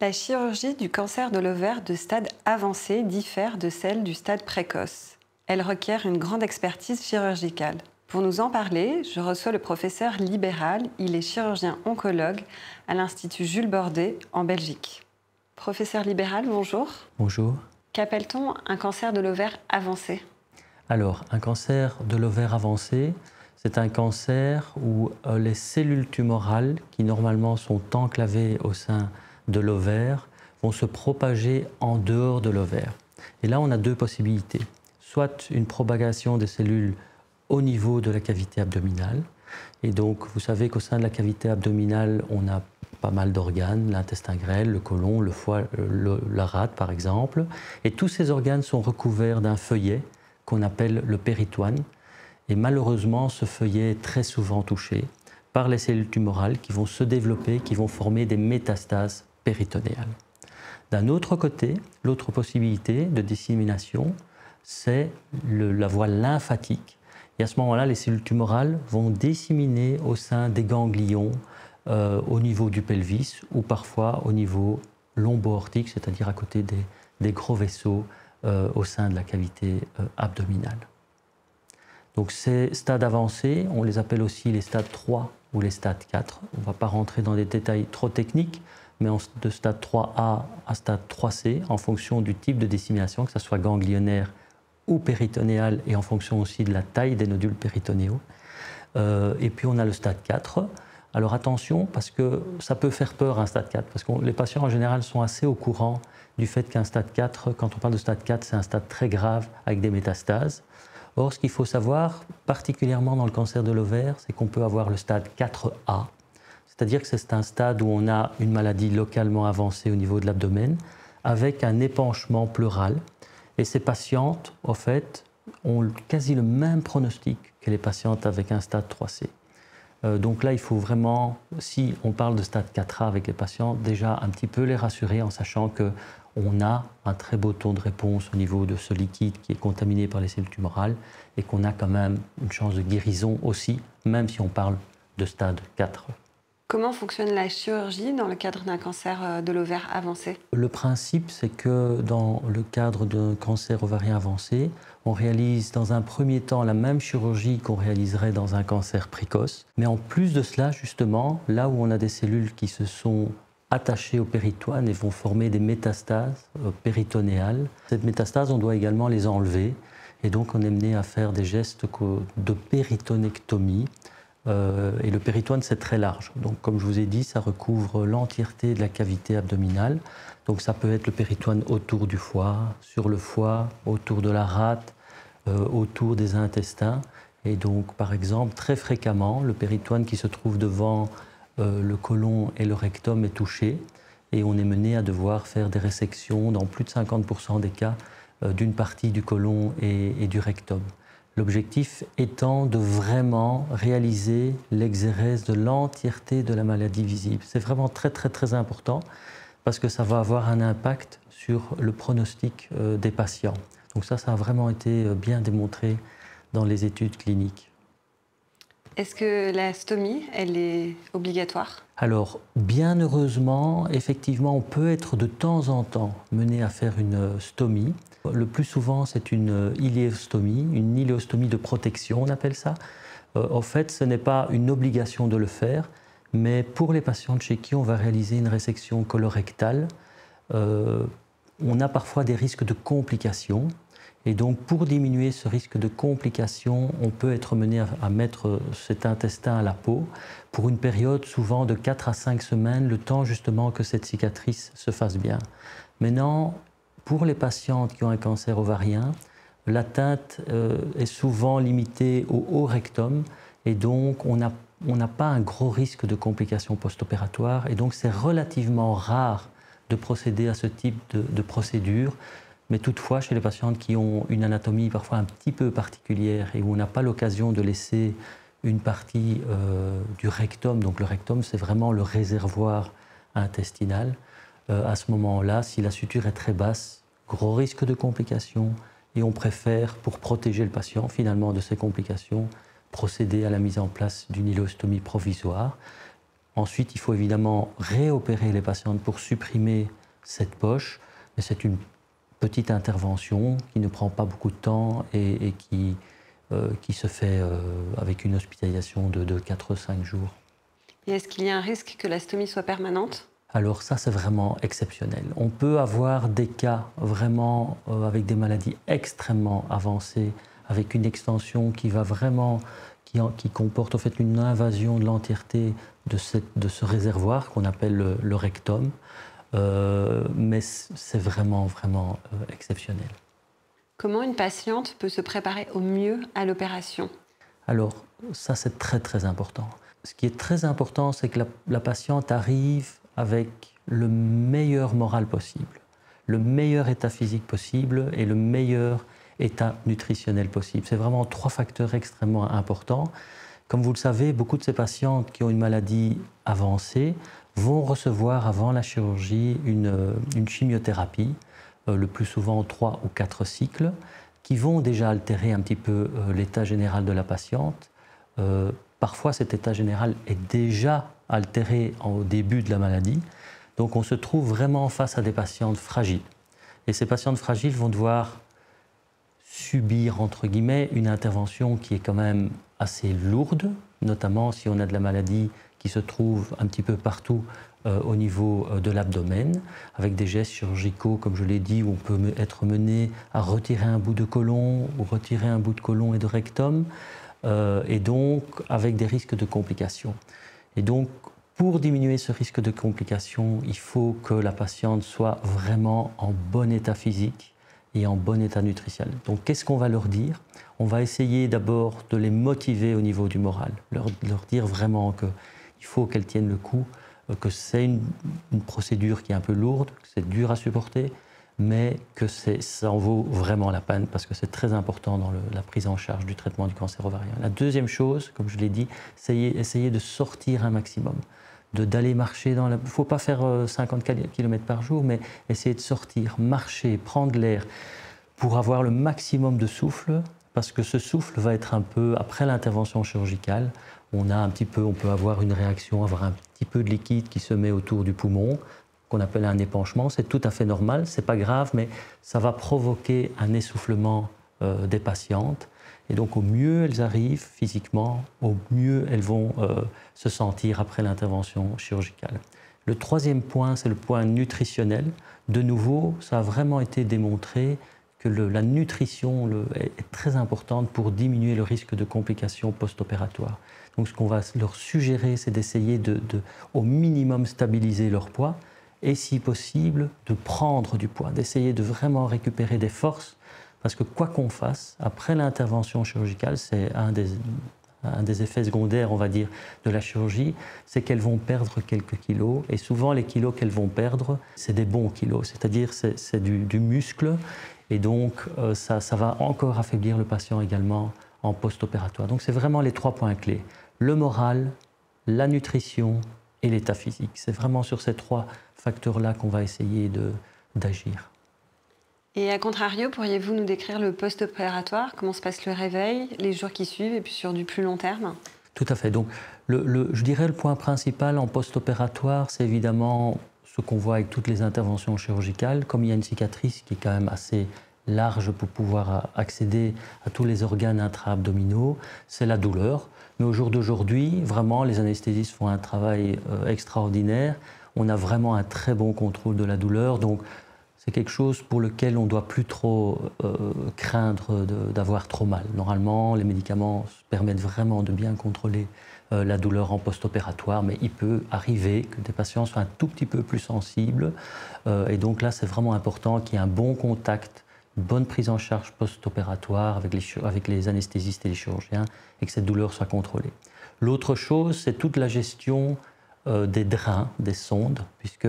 La chirurgie du cancer de l'ovaire de stade avancé diffère de celle du stade précoce. Elle requiert une grande expertise chirurgicale. Pour nous en parler, je reçois le professeur Libéral. Il est chirurgien oncologue à l'Institut Jules Bordet en Belgique. Professeur Libéral, bonjour. Bonjour. Qu'appelle-t-on un cancer de l'ovaire avancé? Alors, un cancer de l'ovaire avancé, c'est un cancer où les cellules tumorales, qui normalement sont enclavées au sein de l'ovaire, vont se propager en dehors de l'ovaire. Et là, on a deux possibilités. Soit une propagation des cellules au niveau de la cavité abdominale. Et donc, vous savez qu'au sein de la cavité abdominale, on a pas mal d'organes, l'intestin grêle, le côlon, le foie, la rate par exemple. Et tous ces organes sont recouverts d'un feuillet qu'on appelle le péritoine. Et malheureusement, ce feuillet est très souvent touché par les cellules tumorales qui vont se développer, qui vont former des métastases péritonéales. D'un autre côté, l'autre possibilité de dissémination, c'est la voie lymphatique. Et à ce moment-là, les cellules tumorales vont disséminer au sein des ganglions, au niveau du pelvis ou parfois au niveau lombo-aortique, c'est-à-dire à côté des gros vaisseaux au sein de la cavité abdominale. Donc ces stades avancés, on les appelle aussi les stades 3 ou les stades 4. On ne va pas rentrer dans des détails trop techniques, mais de stade 3A à stade 3C, en fonction du type de dissémination, que ce soit ganglionnaire ou péritonéale, et en fonction aussi de la taille des nodules péritonéaux. Et puis on a le stade 4. Alors attention, parce que ça peut faire peur un stade 4, parce que les patients en général sont assez au courant du fait qu'un stade 4, quand on parle de stade 4, c'est un stade très grave avec des métastases. Or, ce qu'il faut savoir, particulièrement dans le cancer de l'ovaire, c'est qu'on peut avoir le stade 4A, c'est-à-dire que c'est un stade où on a une maladie localement avancée au niveau de l'abdomen, avec un épanchement pleural. Et ces patientes, au fait, ont quasi le même pronostic que les patientes avec un stade 3C. Donc là, il faut vraiment, si on parle de stade 4A avec les patients, déjà un petit peu les rassurer en sachant qu'on a un très beau taux de réponse au niveau de ce liquide qui est contaminé par les cellules tumorales et qu'on a quand même une chance de guérison aussi, même si on parle de stade 4. Comment fonctionne la chirurgie dans le cadre d'un cancer de l'ovaire avancé? Le principe, c'est que dans le cadre d'un cancer ovarien avancé, on réalise dans un premier temps la même chirurgie qu'on réaliserait dans un cancer précoce. Mais en plus de cela, justement, là où on a des cellules qui se sont attachées au péritoine et vont former des métastases péritonéales, cette métastase, on doit également les enlever. Et donc, on est mené à faire des gestes de péritonectomie. Et le péritoine, c'est très large. Donc, comme je vous ai dit, ça recouvre l'entièreté de la cavité abdominale. Donc, ça peut être le péritoine autour du foie, sur le foie, autour de la rate, autour des intestins. Et donc, par exemple, très fréquemment, le péritoine qui se trouve devant le côlon et le rectum est touché. Et on est mené à devoir faire des résections dans plus de 50% des cas d'une partie du côlon et du rectum. L'objectif étant de vraiment réaliser l'exérèse de l'entièreté de la maladie visible. C'est vraiment très très très important parce que ça va avoir un impact sur le pronostic des patients. Donc ça a vraiment été bien démontré dans les études cliniques. Est-ce que la stomie, elle est obligatoire? Alors, bien heureusement, effectivement, on peut être de temps en temps mené à faire une stomie. Le plus souvent, c'est une iléostomie de protection, on appelle ça. En fait, ce n'est pas une obligation de le faire, mais pour les patientes chez qui on va réaliser une résection colorectale, on a parfois des risques de complications. Et donc, pour diminuer ce risque de complications, on peut être mené à mettre cet intestin à la peau pour une période souvent de 4 à 5 semaines, le temps justement que cette cicatrice se fasse bien. Maintenant, pour les patientes qui ont un cancer ovarien, l'atteinte est souvent limitée au haut rectum et donc on n'a pas un gros risque de complications post-opératoires et donc c'est relativement rare de procéder à ce type de procédure. Mais toutefois, chez les patientes qui ont une anatomie parfois un petit peu particulière et où on n'a pas l'occasion de laisser une partie du rectum, donc le rectum c'est vraiment le réservoir intestinal, à ce moment-là, si la suture est très basse, gros risque de complications et on préfère, pour protéger le patient finalement de ces complications, procéder à la mise en place d'une iléostomie provisoire. Ensuite, il faut évidemment réopérer les patientes pour supprimer cette poche, mais c'est une petite intervention qui ne prend pas beaucoup de temps et qui se fait avec une hospitalisation de 4-5 jours. Et est-ce qu'il y a un risque que la stomie soit permanente? Alors ça, c'est vraiment exceptionnel. On peut avoir des cas vraiment avec des maladies extrêmement avancées, avec une extension qui va vraiment, qui comporte en fait une invasion de l'entièreté de ce réservoir qu'on appelle le rectum. Mais c'est vraiment exceptionnel. Comment une patiente peut se préparer au mieux à l'opération? Alors ça, c'est très important. Ce qui est très important, c'est que la patiente arrive avec le meilleur moral possible, le meilleur état physique possible et le meilleur état nutritionnel possible. C'est vraiment 3 facteurs extrêmement importants. Comme vous le savez, beaucoup de ces patientes qui ont une maladie avancée vont recevoir avant la chirurgie une chimiothérapie, le plus souvent 3 ou 4 cycles, qui vont déjà altérer un petit peu l'état général de la patiente. Parfois, cet état général est déjà altéré au début de la maladie. Donc, on se trouve vraiment face à des patientes fragiles. Et ces patientes fragiles vont devoir subir, entre guillemets, une intervention qui est quand même assez lourde, notamment si on a de la maladie qui se trouve un petit peu partout au niveau de l'abdomen, avec des gestes chirurgicaux, comme je l'ai dit, où on peut être mené à retirer un bout de côlon ou retirer un bout de côlon et de rectum, et donc avec des risques de complications. Et donc, pour diminuer ce risque de complications, il faut que la patiente soit vraiment en bon état physique et en bon état nutritionnel. Donc, qu'est-ce qu'on va leur dire? On va essayer d'abord de les motiver au niveau du moral, leur dire vraiment qu'il faut qu'elles tiennent le coup, que c'est une procédure qui est un peu lourde, que c'est dur à supporter, mais que ça en vaut vraiment la peine parce que c'est très important dans la prise en charge du traitement du cancer ovarien. La deuxième chose, comme je l'ai dit, c'est essayer de sortir un maximum, d'aller marcher dans la... Il ne faut pas faire 50 km par jour, mais essayer de sortir, marcher, prendre l'air pour avoir le maximum de souffle, parce que ce souffle va être un peu, après l'intervention chirurgicale, on peut avoir une réaction, avoir un petit peu de liquide qui se met autour du poumon, qu'on appelle un épanchement. C'est tout à fait normal, c'est pas grave, mais ça va provoquer un essoufflement des patientes. Et donc, au mieux elles arrivent physiquement, au mieux elles vont se sentir après l'intervention chirurgicale. Le troisième point, c'est le point nutritionnel. De nouveau, ça a vraiment été démontré que la nutrition est très importante pour diminuer le risque de complications post-opératoires. Donc, ce qu'on va leur suggérer, c'est d'essayer au minimum stabiliser leur poids et, si possible, de prendre du poids, d'essayer de vraiment récupérer des forces. Parce que quoi qu'on fasse, après l'intervention chirurgicale, c'est un des effets secondaires, on va dire, de la chirurgie, c'est qu'elles vont perdre quelques kilos. Et souvent, les kilos qu'elles vont perdre, c'est des bons kilos, c'est-à-dire c'est du muscle. Et donc, ça va encore affaiblir le patient également en post-opératoire. Donc, c'est vraiment les 3 points clés. Le moral, la nutrition et l'état physique. C'est vraiment sur ces 3 facteurs-là qu'on va essayer d'agir. Et à contrario, pourriez-vous nous décrire le post-opératoire? Comment se passe le réveil, les jours qui suivent et puis sur du plus long terme? Tout à fait. Donc, je dirais le point principal en post-opératoire, c'est évidemment ce qu'on voit avec toutes les interventions chirurgicales. Comme il y a une cicatrice qui est quand même assez large pour pouvoir accéder à tous les organes intra-abdominaux, c'est la douleur. Mais au jour d'aujourd'hui, vraiment, les anesthésistes font un travail extraordinaire. On a vraiment un très bon contrôle de la douleur. Donc, c'est quelque chose pour lequel on ne doit plus trop craindre d'avoir trop mal. Normalement, les médicaments permettent vraiment de bien contrôler la douleur en post-opératoire, mais il peut arriver que des patients soient un tout petit peu plus sensibles. Et donc là, c'est vraiment important qu'il y ait un bon contact, une bonne prise en charge post-opératoire avec les anesthésistes et les chirurgiens, et que cette douleur soit contrôlée. L'autre chose, c'est toute la gestion des drains, des sondes, puisque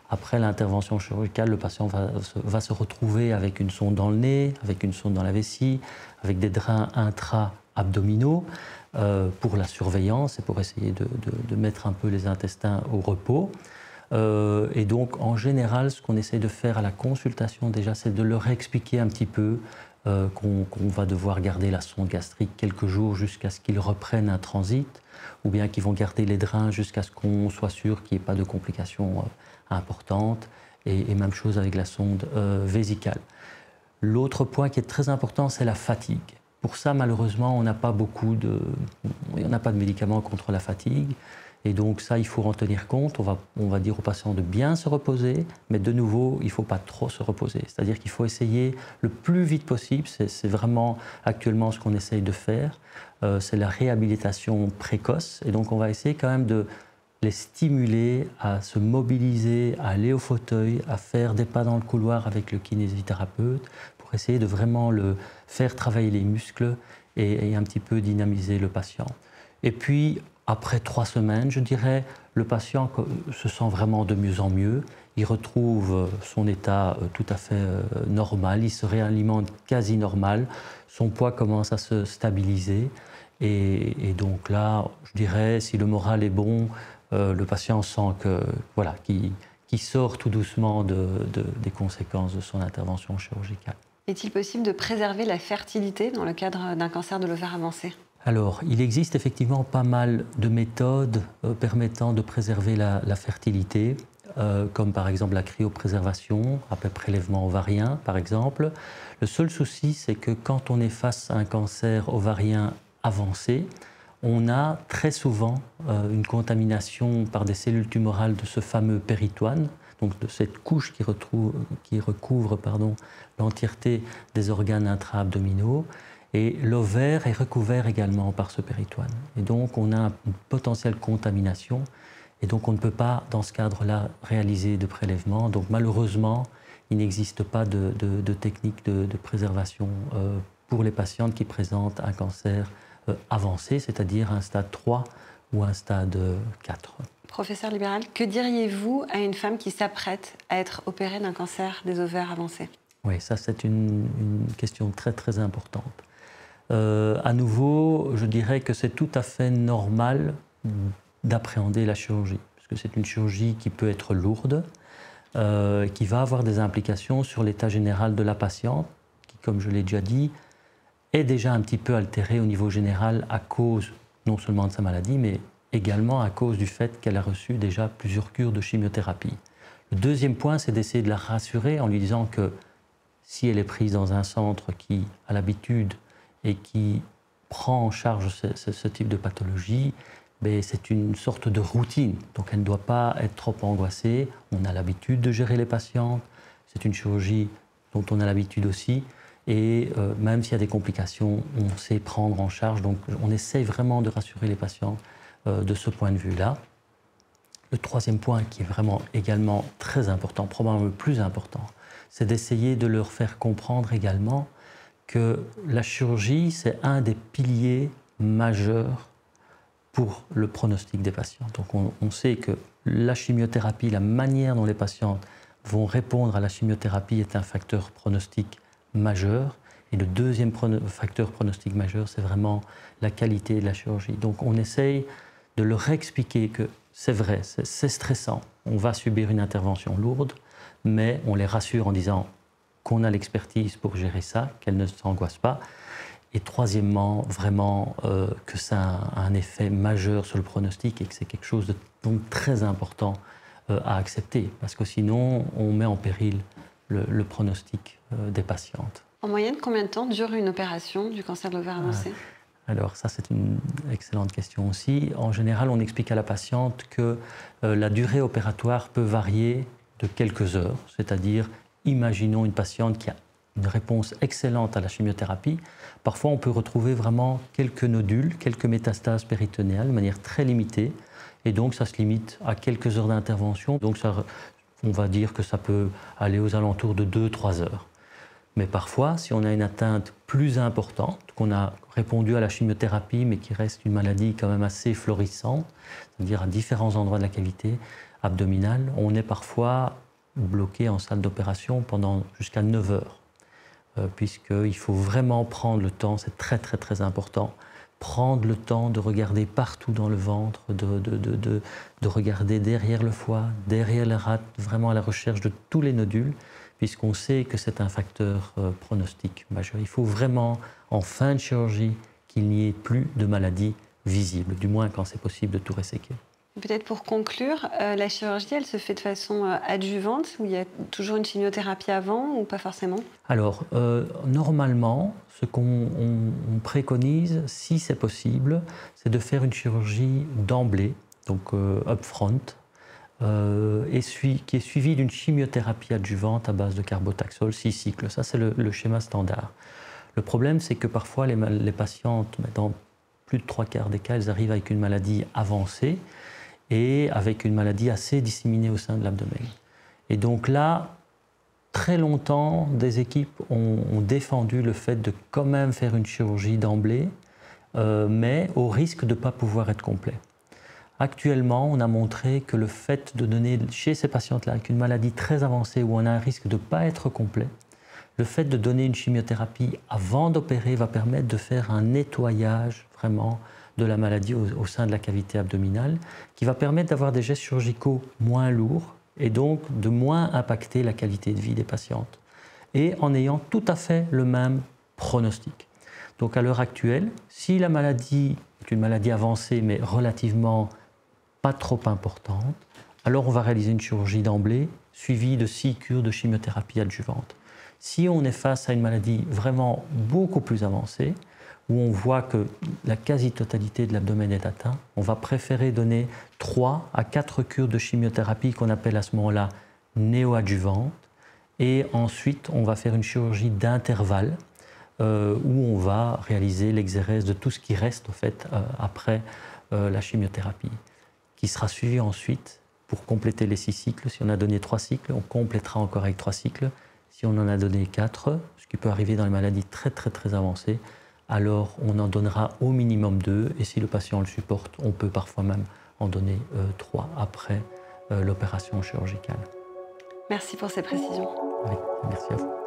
après l'intervention chirurgicale, le patient va se retrouver avec une sonde dans le nez, avec une sonde dans la vessie, avec des drains intra-abdominaux pour la surveillance et pour essayer de mettre un peu les intestins au repos. Et donc, en général, ce qu'on essaie de faire à la consultation, déjà, c'est de leur expliquer un petit peu qu'on va devoir garder la sonde gastrique quelques jours jusqu'à ce qu'ils reprennent un transit, ou bien qu'ils vont garder les drains jusqu'à ce qu'on soit sûr qu'il n'y ait pas de complications importante, et même chose avec la sonde vésicale. L'autre point qui est très important, c'est la fatigue. Pour ça, malheureusement, on n'a pas de médicaments contre la fatigue. Et donc ça, il faut en tenir compte. On va dire aux patients de bien se reposer, mais de nouveau, il ne faut pas trop se reposer. C'est-à-dire qu'il faut essayer le plus vite possible. C'est vraiment actuellement ce qu'on essaye de faire. C'est la réhabilitation précoce. Et donc on va essayer quand même de les stimuler à se mobiliser, à aller au fauteuil, à faire des pas dans le couloir avec le kinésithérapeute pour essayer de vraiment le faire travailler les muscles et un petit peu dynamiser le patient. Et puis, après 3 semaines, je dirais, le patient se sent vraiment de mieux en mieux. Il retrouve son état tout à fait normal, il se réalimente quasi normal, son poids commence à se stabiliser. Et donc là, je dirais, si le moral est bon, le patient sent que, voilà, qu'il sort tout doucement des conséquences de son intervention chirurgicale. Est-il possible de préserver la fertilité dans le cadre d'un cancer de l'ovaire avancé ? Alors, il existe effectivement pas mal de méthodes permettant de préserver la fertilité, comme par exemple la cryopréservation, après prélèvement ovarien par exemple. Le seul souci, c'est que quand on est face à un cancer ovarien avancé, on a très souvent une contamination par des cellules tumorales de ce fameux péritoine, donc de cette couche qui recouvre l'entièreté des organes intra-abdominaux. Et l'ovaire est recouvert également par ce péritoine. Et donc on a une potentielle contamination. Et donc on ne peut pas, dans ce cadre-là, réaliser de prélèvement. Donc malheureusement, il n'existe pas de technique de préservation pour les patientes qui présentent un cancer avancé, c'est-à-dire un stade 3 ou un stade 4. Professeur Libéral, que diriez-vous à une femme qui s'apprête à être opérée d'un cancer des ovaires avancés ? Oui, ça c'est une question très très importante. À nouveau, je dirais que c'est tout à fait normal d'appréhender la chirurgie, parce que c'est une chirurgie qui peut être lourde, qui va avoir des implications sur l'état général de la patiente, qui, comme je l'ai déjà dit, est déjà un petit peu altérée au niveau général à cause non seulement de sa maladie, mais également à cause du fait qu'elle a reçu déjà plusieurs cures de chimiothérapie. Le deuxième point, c'est d'essayer de la rassurer en lui disant que si elle est prise dans un centre qui a l'habitude et qui prend en charge ce type de pathologie, c'est une sorte de routine. Donc elle ne doit pas être trop angoissée. On a l'habitude de gérer les patientes. C'est une chirurgie dont on a l'habitude aussi. Et même s'il y a des complications, on sait prendre en charge. Donc on essaye vraiment de rassurer les patients de ce point de vue-là. Le troisième point qui est vraiment également très important, probablement le plus important, c'est d'essayer de leur faire comprendre également que la chirurgie, c'est un des piliers majeurs pour le pronostic des patients. Donc on sait que la chimiothérapie, la manière dont les patientes vont répondre à la chimiothérapie est un facteur pronostic majeur. Et le deuxième facteur pronostic majeur, c'est vraiment la qualité de la chirurgie. Donc on essaye de leur expliquer que c'est vrai, c'est stressant, on va subir une intervention lourde, mais on les rassure en disant qu'on a l'expertise pour gérer ça, qu'elles ne s'angoissent pas. Et troisièmement, vraiment que ça a un effet majeur sur le pronostic et que c'est quelque chose de donc très important à accepter, parce que sinon on met en péril le pronostic des patientes. En moyenne, combien de temps dure une opération du cancer de l'ovaire avancé ? Alors ça, c'est une excellente question aussi. En général, on explique à la patiente que la durée opératoire peut varier de quelques heures, c'est-à-dire, imaginons une patiente qui a une réponse excellente à la chimiothérapie. Parfois, on peut retrouver vraiment quelques nodules, quelques métastases péritonéales de manière très limitée. Et donc, ça se limite à quelques heures d'intervention. Donc, on va dire que ça peut aller aux alentours de 2-3 heures. Mais parfois, si on a une atteinte plus importante, qu'on a répondu à la chimiothérapie, mais qui reste une maladie quand même assez florissante, c'est-à-dire à différents endroits de la cavité abdominale, on est parfois bloqué en salle d'opération pendant jusqu'à 9 heures. Puisqu'il faut vraiment prendre le temps, c'est très très très important, prendre le temps de regarder partout dans le ventre, de regarder derrière le foie, derrière la rate, vraiment à la recherche de tous les nodules, puisqu'on sait que c'est un facteur pronostic majeur. Il faut vraiment, en fin de chirurgie, qu'il n'y ait plus de maladies visibles, du moins quand c'est possible de tout resséquer. Peut-être pour conclure, la chirurgie, elle se fait de façon adjuvante, où il y a toujours une chimiothérapie avant ou pas forcément? Alors, normalement, ce qu'on préconise, si c'est possible, c'est de faire une chirurgie d'emblée, donc upfront, qui est suivie d'une chimiothérapie adjuvante à base de carbotaxol, 6 cycles. Ça, c'est le schéma standard. Le problème, c'est que parfois, les patientes, dans plus de 3/4 des cas, elles arrivent avec une maladie avancée et avec une maladie assez disséminée au sein de l'abdomen. Et donc là, très longtemps, des équipes ont défendu le fait de quand même faire une chirurgie d'emblée, mais au risque de ne pas pouvoir être complet. Actuellement, on a montré que le fait de donner chez ces patientes-là avec une maladie très avancée où on a un risque de ne pas être complet, le fait de donner une chimiothérapie avant d'opérer va permettre de faire un nettoyage vraiment de la maladie au sein de la cavité abdominale, qui va permettre d'avoir des gestes chirurgicaux moins lourds et donc de moins impacter la qualité de vie des patientes, et en ayant tout à fait le même pronostic. Donc à l'heure actuelle, si la maladie est une maladie avancée mais relativement pas trop importante, alors on va réaliser une chirurgie d'emblée suivie de 6 cures de chimiothérapie adjuvante. Si on est face à une maladie vraiment beaucoup plus avancée, où on voit que la quasi-totalité de l'abdomen est atteinte, on va préférer donner 3 à 4 cures de chimiothérapie qu'on appelle à ce moment-là néoadjuvante. Et ensuite, on va faire une chirurgie d'intervalle où on va réaliser l'exérèse de tout ce qui reste en fait, après la chimiothérapie, qui sera suivie ensuite pour compléter les 6 cycles. Si on a donné 3 cycles, on complétera encore avec 3 cycles. Si on en a donné 4, ce qui peut arriver dans les maladies très avancées, alors on en donnera au minimum 2, et si le patient le supporte, on peut parfois même en donner 3 après l'opération chirurgicale. Merci pour ces précisions. Oui, merci à vous.